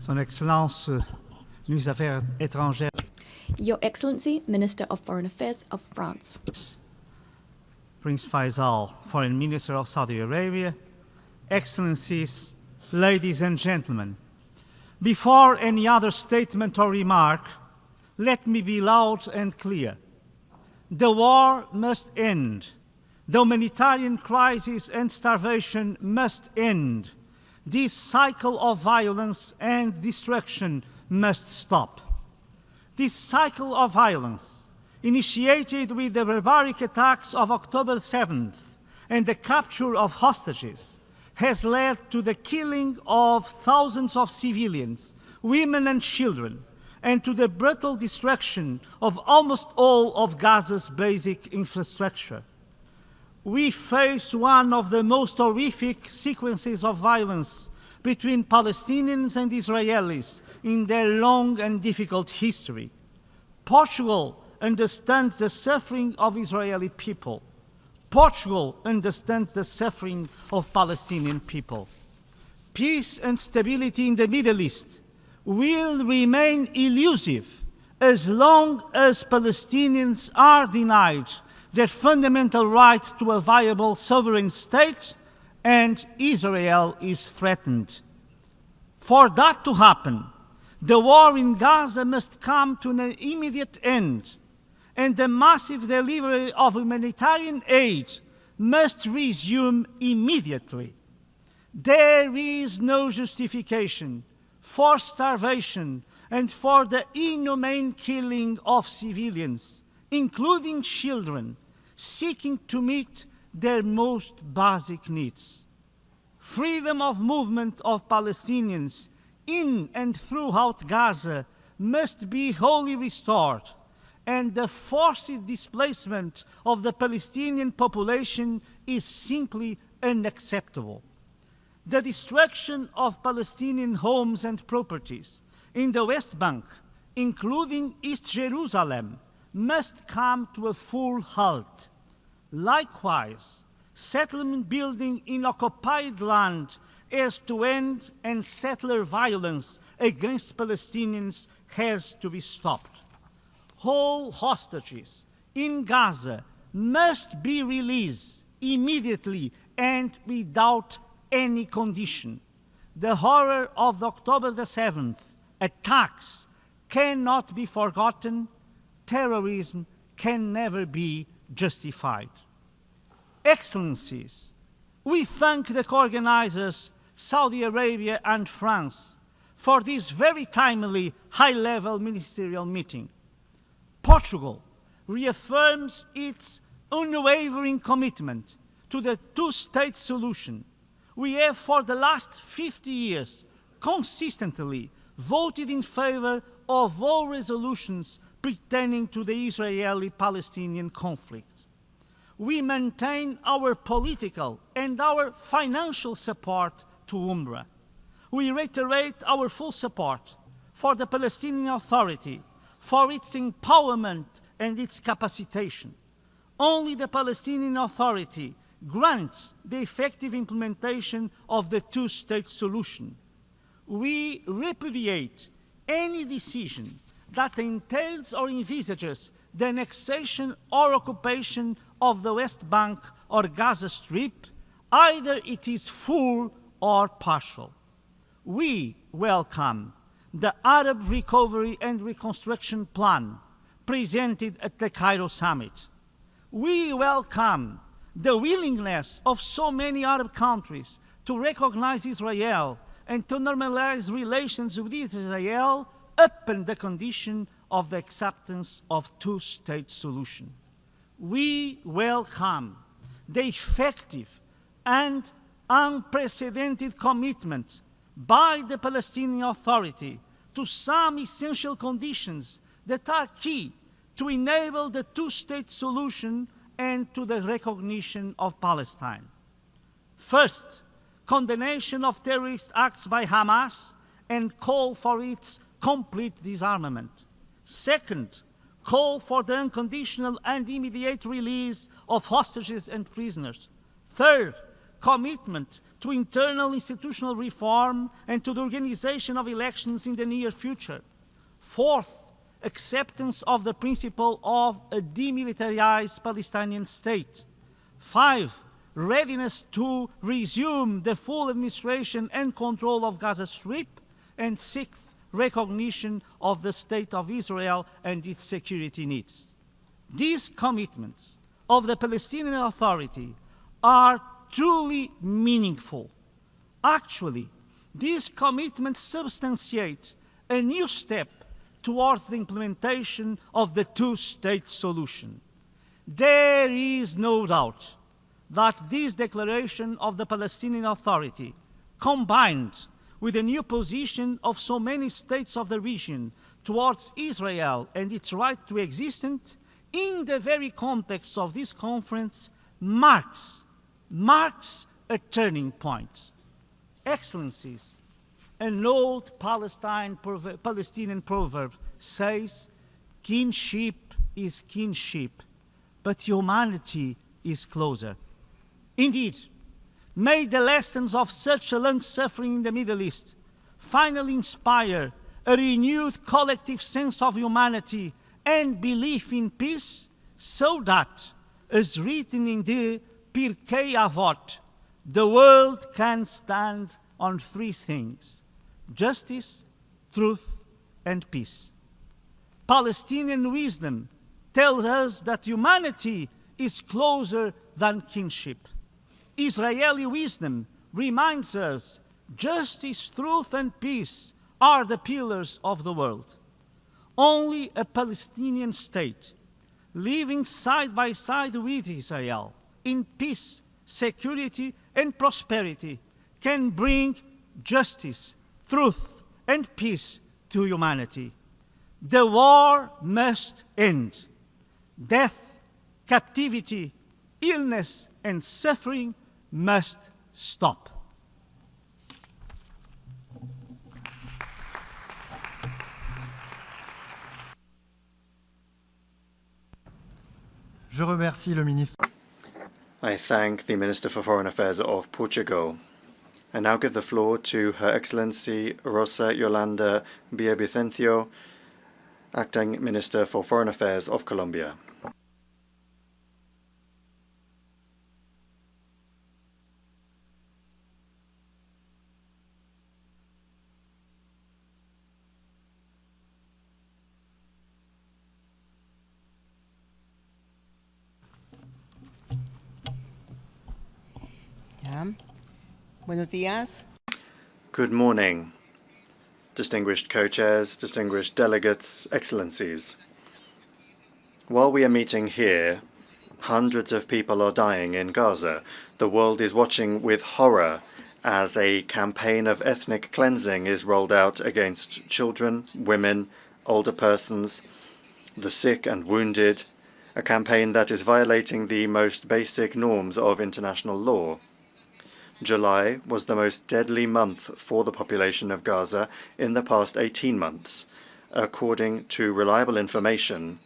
Son Excellence, ministre des Affaires étrangères. Your Excellency, Minister of Foreign Affairs of France. Prince Faisal, Foreign Minister of Saudi Arabia. Excellencies, ladies and gentlemen. Before any other statement or remark, let me be loud and clear. The war must end. The humanitarian crisis and starvation must end. This cycle of violence and destruction must stop. This cycle of violence, initiated with the barbaric attacks of October 7th and the capture of hostages, has led to the killing of thousands of civilians, women and children, and to the brutal destruction of almost all of Gaza's basic infrastructure. We face one of the most horrific sequences of violence between Palestinians and Israelis in their long and difficult history. Portugal understands the suffering of Israeli people. Portugal understands the suffering of Palestinian people. Peace and stability in the Middle East will remain elusive as long as Palestinians are denied their fundamental right to a viable sovereign state and Israel is threatened. For that to happen, the war in Gaza must come to an immediate end, and the massive delivery of humanitarian aid must resume immediately. There is no justification for starvation and for the inhumane killing of civilians, including children, seeking to meet their most basic needs. Freedom of movement of Palestinians in and throughout Gaza must be wholly restored, and the forced displacement of the Palestinian population is simply unacceptable. The destruction of Palestinian homes and properties in the West Bank, including East Jerusalem, must come to a full halt. Likewise, settlement building in occupied land has to end, and settler violence against Palestinians has to be stopped. All hostages in Gaza must be released immediately and without any condition. The horror of the October the 7th attacks cannot be forgotten. Terrorism can never be justified. Excellencies, we thank the co-organizers, Saudi Arabia and France, for this very timely high-level ministerial meeting. Portugal reaffirms its unwavering commitment to the two-state solution. We have for the last 50 years consistently voted in favor of all resolutions pertaining to the Israeli-Palestinian conflict. We maintain our political and our financial support to UNRWA. We reiterate our full support for the Palestinian Authority, for its empowerment and its capacitation. Only the Palestinian Authority grants the effective implementation of the two-state solution. We repudiate any decision that entails or envisages the annexation or occupation of the West Bank or Gaza Strip, either it is full or partial. We welcome the Arab Recovery and Reconstruction Plan presented at the Cairo Summit. We welcome the willingness of so many Arab countries to recognize Israel and to normalize relations with Israel upon the condition of the acceptance of two-state solution. We welcome the effective and unprecedented commitment by the Palestinian Authority to some essential conditions that are key to enable the two-state solution and to the recognition of Palestine. First, condemnation of terrorist acts by Hamas and call for its complete disarmament. Second, call for the unconditional and immediate release of hostages and prisoners. Third, commitment to internal institutional reform and to the organization of elections in the near future. Fourth, acceptance of the principle of a demilitarized Palestinian state. 5, readiness to resume the full administration and control of Gaza Strip. And 6th, recognition of the State of Israel and its security needs. These commitments of the Palestinian Authority are truly meaningful. Actually, these commitments substantiate a new step towards the implementation of the two-state solution. There is no doubt that this declaration of the Palestinian Authority, combined with the new position of so many states of the region towards Israel and its right to existence, in the very context of this conference, marks a turning point. Excellencies, an old Palestinian proverb says, kinship is kinship, but humanity is closer. Indeed, may the lessons of such a long suffering in the Middle East finally inspire a renewed collective sense of humanity and belief in peace, so that, as written in the Pirkei Avot, the world can stand on 3 things: justice, truth, and peace. Palestinian wisdom tells us that humanity is closer than kinship. Israeli wisdom reminds us justice, truth, and peace are the pillars of the world. Only a Palestinian state living side by side with Israel in peace, security, and prosperity can bring justice, truth, and peace to humanity. The war must end. Death, captivity, illness, and suffering must stop. Je remercie le ministre. I thank the Minister for Foreign Affairs of Portugal. I now give the floor to Her Excellency Rosa Yolanda Villavicencio, Acting Minister for Foreign Affairs of Colombia. Buenos días. Good morning, distinguished co-chairs, distinguished delegates, excellencies. While we are meeting here, hundreds of people are dying in Gaza. The world is watching with horror as a campaign of ethnic cleansing is rolled out against children, women, older persons, the sick and wounded, a campaign that is violating the most basic norms of international law. July was the most deadly month for the population of Gaza in the past 18 months. According to reliable information,